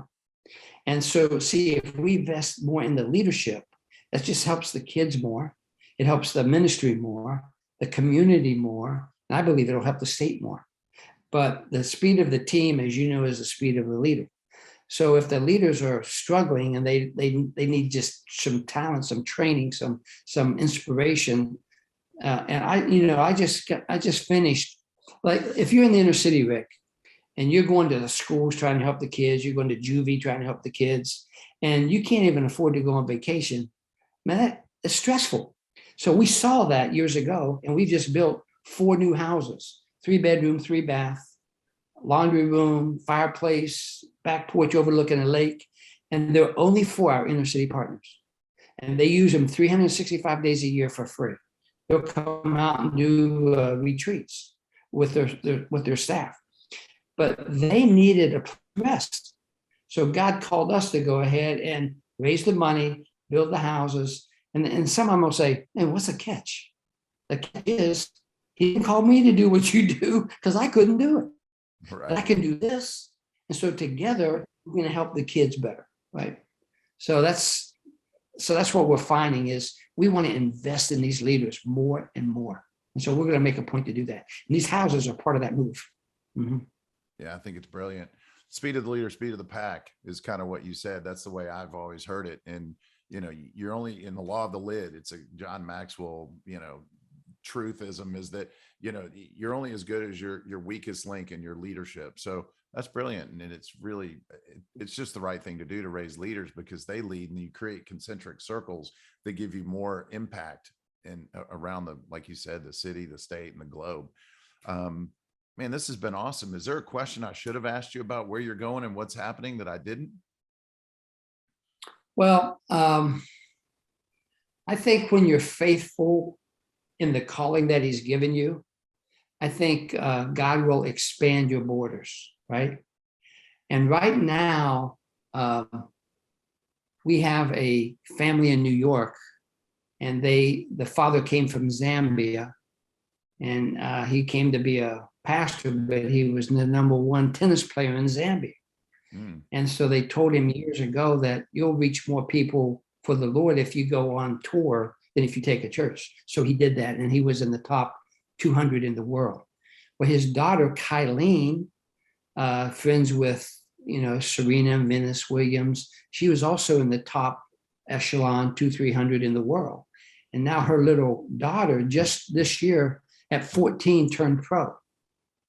And so, see, if we invest more in the leadership, that just helps the kids more. It helps the ministry more, the community more. And I believe it'll help the state more. But the speed of the team, as you know, is the speed of the leader. So if the leaders are struggling and they need just some talent, some training, some inspiration, and I just finished, like, if you're in the inner city, Rick, and you're going to the schools trying to help the kids, you're going to juvie trying to help the kids, and you can't even afford to go on vacation, man, that's stressful. So we saw that years ago, and we just built 4 new houses, 3-bedroom, 3-bath, laundry room, fireplace, back porch overlooking a lake. And they're only for our inner city partners. And they use them 365 days a year for free. They'll come out and do retreats with their staff. But they needed a rest. So God called us to go ahead and raise the money, build the houses. And some of them will say, hey, what's the catch? The catch is, he called me to do what you do because I couldn't do it. Right. But I can do this. And so together, we're going to help the kids better, right? So that's what we're finding is we want to invest in these leaders more and more. And so we're going to make a point to do that. And these houses are part of that move. Mm-hmm. Yeah, I think it's brilliant. Speed of the leader, speed of the pack is kind of what you said. That's the way I've always heard it. And, you're only in the law of the lid. It's a John Maxwell, truthism is that, you're only as good as your weakest link in your leadership. So that's brilliant. And it's just the right thing to do to raise leaders, because they lead and you create concentric circles that give you more impact and around like you said, the city, the state, and the globe. Man, this has been awesome. Is there a question I should have asked you about where you're going and what's happening that I didn't? Well, I think when you're faithful in the calling that he's given you, I think God will expand your borders, right? And right now, we have a family in New York, and the father came from Zambia, and he came to be a pastor, but he was the #1 tennis player in Zambia. And so they told him years ago that you'll reach more people for the Lord if you go on tour than if you take a church. So he did that, and he was in the top 200 in the world. Well, his daughter, Kylene, friends with, Serena and Venus Williams, she was also in the top echelon 200-300 in the world. And now her little daughter, just this year at 14, turned pro.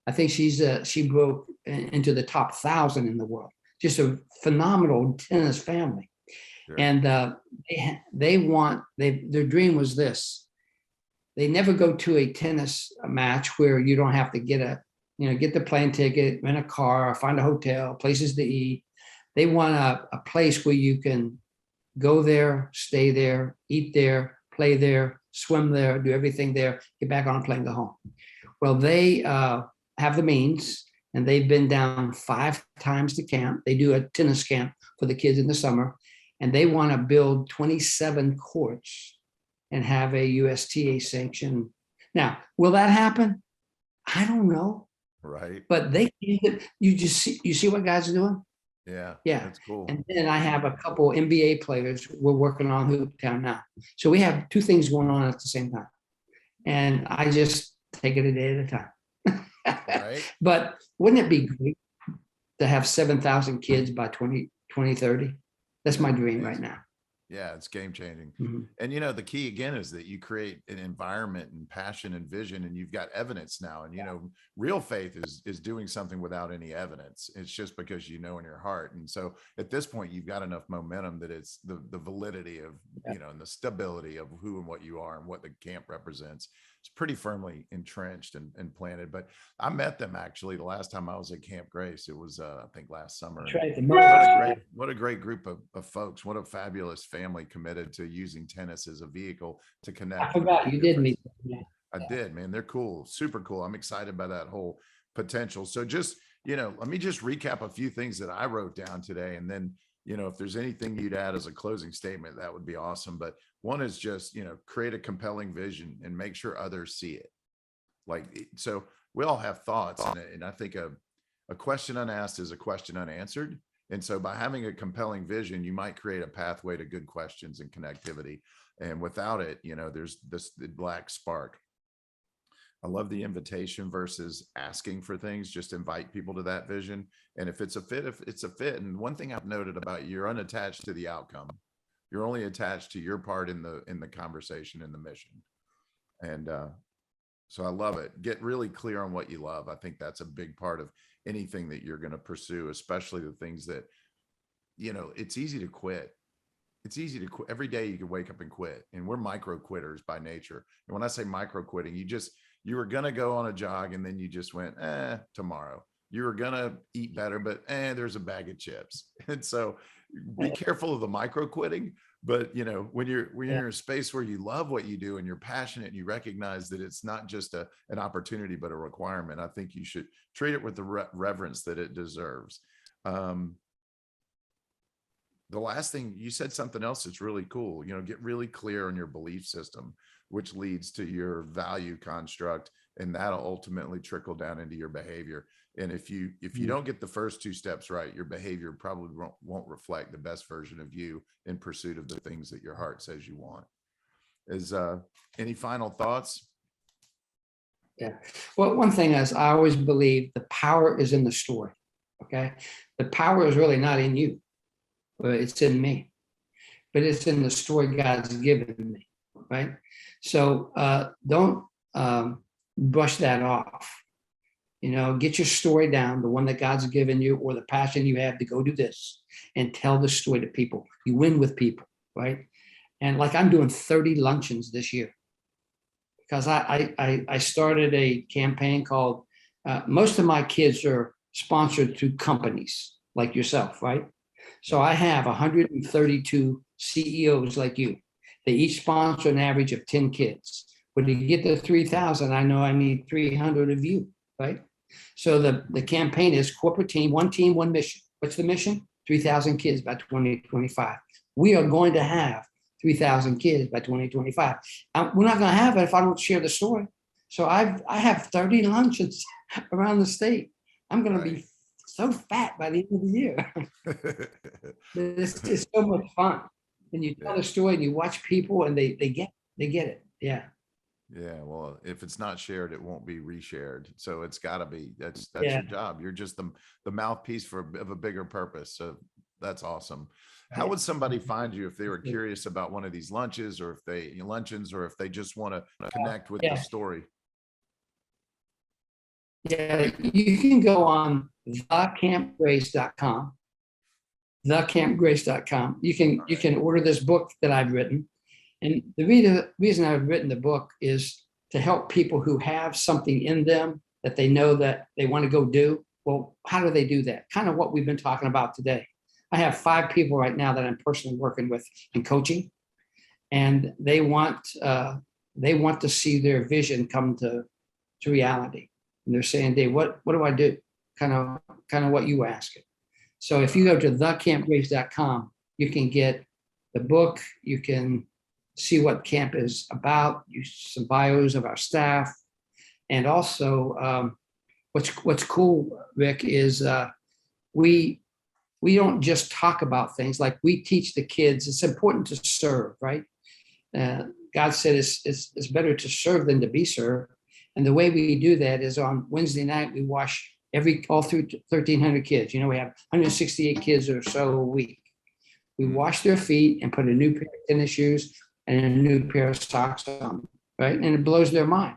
I think she broke into the top 1,000 in the world. Just a phenomenal tennis family. Sure. And their dream was this. They never go to a tennis match where you don't have to get the plane ticket, rent a car, find a hotel, places to eat. They want a place where you can go there, stay there, eat there, play there, swim there, do everything there, get back on a plane, go home. Well, they have the means, and they've been down 5 times to camp. They do a tennis camp for the kids in the summer, and they want to build 27 courts and have a USTA sanction. Now, will that happen? I don't know. Right. But you see what God's doing? Yeah. Yeah. That's cool. And then I have a couple NBA players we're working on Hooptown now. So we have 2 things going on at the same time. And I just take it a day at a time. Right. But wouldn't it be great to have 7,000 kids by 2025? 2030. That's my dream right now. Yeah, it's game changing. Mhm. And the key again is that you create an environment and passion and vision, and you've got evidence now. And real faith is doing something without any evidence. It's just because in your heart. And so at this point, you've got enough momentum that it's the validity of and the stability of who and what you are and what the camp represents. It's pretty firmly entrenched and planted. But I met them actually the last time I was at Camp Grace. It was I think last summer. What a great group of folks. What a fabulous family committed to using tennis as a vehicle to connect. I forgot you did meet them. Yeah. I did, man. They're cool, super cool. I'm excited by that whole potential. So just, let me just recap a few things that I wrote down today. And then, if there's anything you'd add as a closing statement, that would be awesome. But one is just, create a compelling vision and make sure others see it. So we all have thoughts, and I think a question unasked is a question unanswered. And so by having a compelling vision, you might create a pathway to good questions and connectivity. And without it, there's the black spark. I love the invitation versus asking for things. Just invite people to that vision. And if it's a fit, it's a fit. And one thing I've noted about you're unattached to the outcome. You're only attached to your part in the conversation and the mission. And so I love it. Get really clear on what you love. I think that's a big part of anything that you're going to pursue, especially the things that, it's easy to quit. It's easy to quit. Every day you can wake up and quit. And we're micro quitters by nature. And when I say micro quitting, you were going to go on a jog and then you just went, tomorrow. You were going to eat better, but there's a bag of chips. And so be careful of the micro quitting. But, when you're in a space where you love what you do and you're passionate and you recognize that it's not just an opportunity, but a requirement, I think you should treat it with the reverence that it deserves. The last thing you said, something else that's really cool, get really clear on your belief system, which leads to your value construct, and that'll ultimately trickle down into your behavior. And if you don't get the first two steps right, your behavior probably won't reflect the best version of you in pursuit of the things that your heart says you want. Is any final thoughts? Yeah. Well, one thing is I always believe the power is in the story. Okay. The power is really not in you. It's in me, but it's in the story God's given me. Right. So don't brush that off. Get your story down, the one that God's given you, or the passion you have to go do this and tell the story to people. You win with people, right? And I'm doing 30 luncheons this year because I started a campaign called, most of my kids are sponsored through companies like yourself, right? So I have 132 CEOs like you. They each sponsor an average of 10 kids. When you get to 3,000, I know I need 300 of you, right? So the campaign is corporate team, one mission. What's the mission? 3,000 kids by 2025. We are going to have 3,000 kids by 2025. We're not going to have it if I don't share the story. So I have 30 luncheons around the state. I'm going to be so fat by the end of the year. It's just so much fun. And you tell the story and you watch people and they get it. Yeah. Yeah, well, if it's not shared, it won't be reshared. So it's got to be. That's your job. You're just the mouthpiece of a bigger purpose. So that's awesome. How would somebody find you if they were curious about one of these lunches, or if they just want to connect with the story? Yeah, you can go on thecampgrace.com. Thecampgrace.com. You can order this book that I've written. And the reason I've written the book is to help people who have something in them that they know that they want to go do. Well, how do they do that? Kind of what we've been talking about today. I have 5 people right now that I'm personally working with in coaching, and they want to see their vision come to reality. And they're saying, Dave, what do I do? Kind of what you ask it. So if you go to thecampgrace.com, you can get the book, you can see what camp is about, use some bios of our staff. And also what's cool, Rick, is we don't just talk about things. Like we teach the kids, it's important to serve, right? God said it's better to serve than to be served. And the way we do that is on Wednesday night, we wash all through 1,300 kids. You know, we have 168 kids or so a week. We wash their feet and put a new pair of tennis shoes and a new pair of socks on, right? And it blows their mind.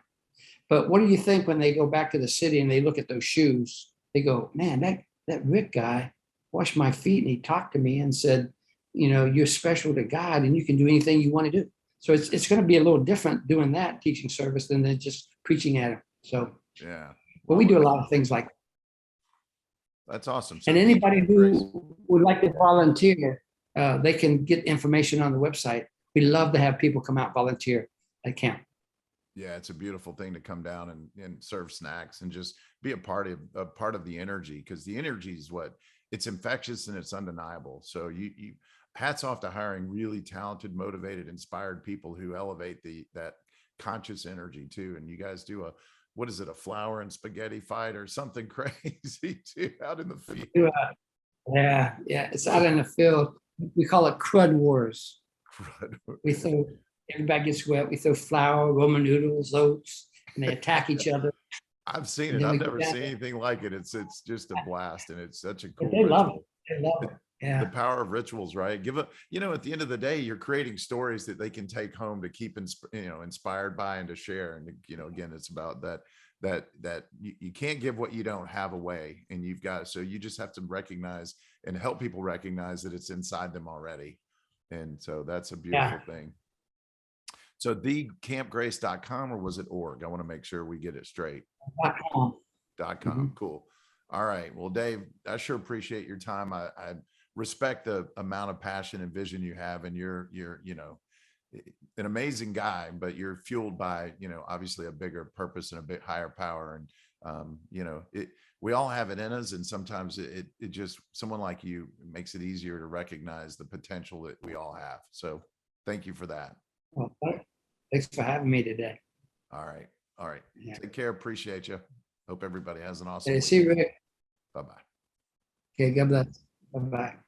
But what do you think when they go back to the city and they look at those shoes? They go, man, that Rick guy washed my feet and he talked to me and said, you know, you're special to God and you can do anything you want to do. So it's going to be a little different doing that teaching service than just preaching at him. So Yeah. but we do a lot of things like that. That's awesome. So And anybody who would like to volunteer, they can get information on the website. We love to have people come out volunteer at camp. Yeah, it's a beautiful thing to come down and serve snacks and just be a part of the energy, because the energy is what it's infectious and it's undeniable. So you hats off to hiring really talented, motivated, inspired people who elevate that conscious energy too. And you guys do what is it, a flour and spaghetti fight or something crazy too out in the field? Yeah, it's out in the field. We call it crud wars. We throw, everybody gets wet. We throw flour, Roman noodles, oats, and they attack each other. I've seen it. I've never seen anything like it. It's just a blast, and it's such a cool. They love it. They love it. Yeah. The power of rituals, right? At the end of the day, you're creating stories that they can take home to keep inspired by and to share. And again, it's about that you can't give what you don't have away, and so you just have to recognize and help people recognize that it's inside them already. And so that's a beautiful thing. So thecampgrace.com, or was it org? I want to make sure we get it straight. .com. .com. Cool. All right. Well, Dave, I sure appreciate your time. I respect the amount of passion and vision you have, and you're an amazing guy, but you're fueled by, obviously a bigger purpose and a bit higher power. And, we all have it in us. And sometimes it just, someone like you makes it easier to recognize the potential that we all have. So thank you for that. Well, thanks for having me today. All right. Yeah. Take care. Appreciate you. Hope everybody has an awesome See you, Rick. Bye-bye. Okay, God bless. Bye-bye.